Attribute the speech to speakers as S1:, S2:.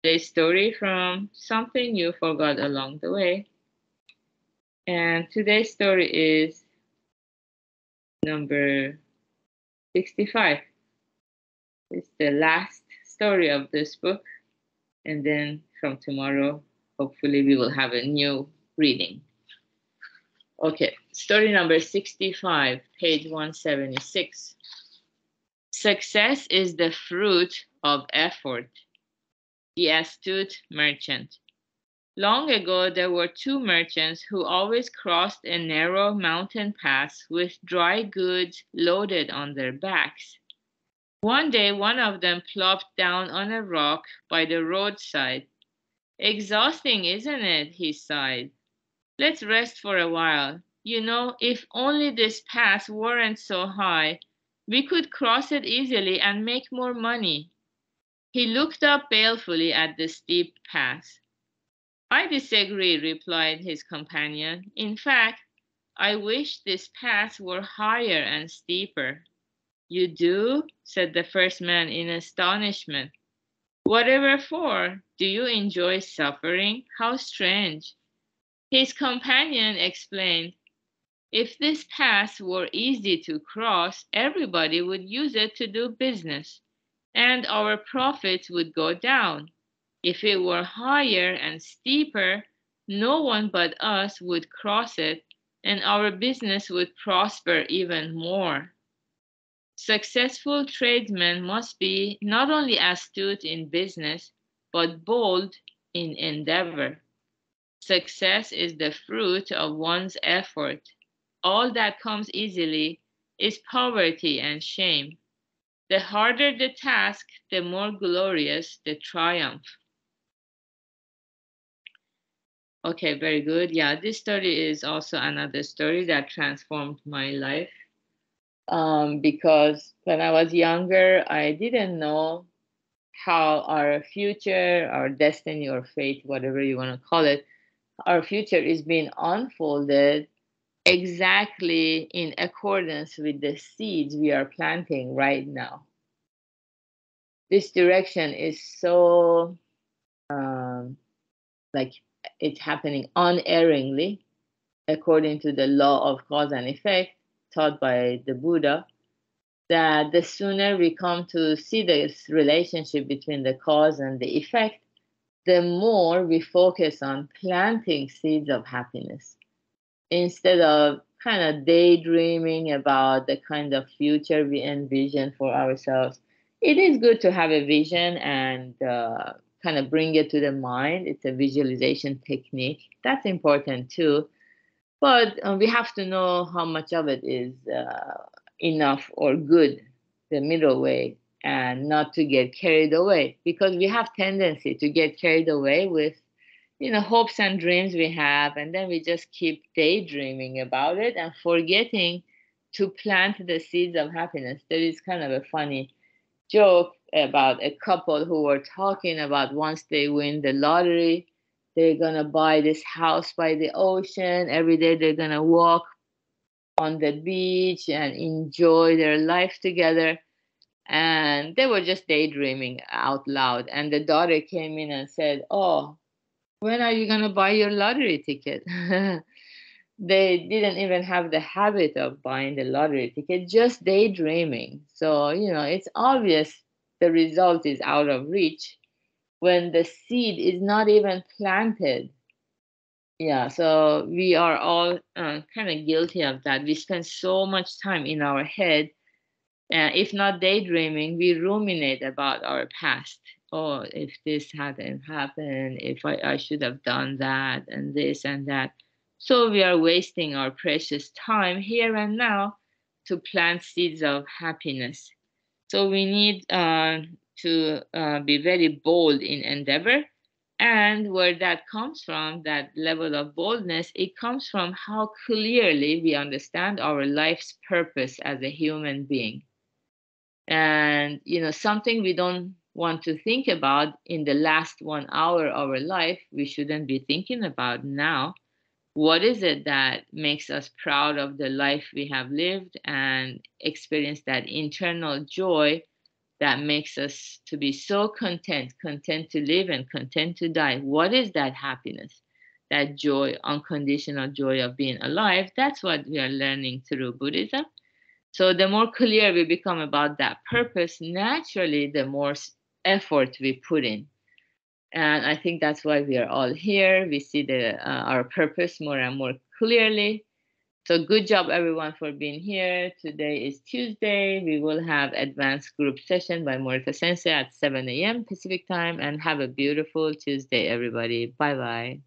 S1: A story from something you forgot along the way. And today's story is number 65. It's the last story of this book. And then from tomorrow, hopefully, we will have a new reading. Okay, story number 65, page 176. Success is the fruit of effort. The astute merchant. Long ago, there were two merchants who always crossed a narrow mountain pass with dry goods loaded on their backs. One day, one of them plopped down on a rock by the roadside. Exhausting, isn't it? He sighed. Let's rest for a while. You know, if only this pass weren't so high, we could cross it easily and make more money. He looked up balefully at the steep pass. I disagree, replied his companion. In fact, I wish this pass were higher and steeper. You do? Said the first man in astonishment. Whatever for? Do you enjoy suffering? How strange. His companion explained, if this pass were easy to cross, everybody would use it to do business, and our profits would go down. If it were higher and steeper, no one but us would cross it, and our business would prosper even more. Successful tradesmen must be not only astute in business, but bold in endeavor. Success is the fruit of one's effort. All that comes easily is poverty and shame. The harder the task, the more glorious the triumph. Okay, very good. Yeah, this story is also another story that transformed my life. Because when I was younger, I didn't know how our future, our destiny, or fate, whatever you want to call it, our future is being unfolded exactly in accordance with the seeds we are planting right now. This direction is so like it's happening unerringly according to the law of cause and effect taught by the Buddha, that the sooner we come to see this relationship between the cause and the effect, the more we focus on planting seeds of happiness instead of kind of daydreaming about the kind of future we envision for ourselves. It is good to have a vision and kind of bring it to the mind. It's a visualization technique. That's important too. But we have to know how much of it is enough or good, the middle way, and not to get carried away, because we have tendency to get carried away with hopes and dreams we have, and then we just keep daydreaming about it and forgetting to plant the seeds of happiness. There is kind of a funny joke about a couple who were talking about once they win the lottery, they're gonna buy this house by the ocean. Every day they're gonna walk on the beach and enjoy their life together. And they were just daydreaming out loud. And the daughter came in and said, "Oh, when are you gonna buy your lottery ticket?" They didn't even have the habit of buying the lottery ticket, just daydreaming. So, it's obvious the result is out of reach when the seed is not even planted. Yeah, so we are all kind of guilty of that. We spend so much time in our head. If not daydreaming, we ruminate about our past. Oh, if this hadn't happened, if I should have done that, and this and that. So we are wasting our precious time here and now to plant seeds of happiness. So we need to be very bold in endeavor. And where that comes from, that level of boldness, it comes from how clearly we understand our life's purpose as a human being. And something we don't want to think about in the last 1 hour of our life, we shouldn't be thinking about now. What is it that makes us proud of the life we have lived and experience that internal joy that makes us to be so content, content to live and content to die. What is that happiness? That joy, unconditional joy of being alive. That's what we are learning through Buddhism. So the more clear we become about that purpose, naturally, the more effort we put in. And I think that's why we are all here. We see our purpose more and more clearly. So good job, everyone, for being here. Today is Tuesday. We will have advanced group session by Morita Sensei at 7 a.m. Pacific time. And have a beautiful Tuesday, everybody. Bye-bye.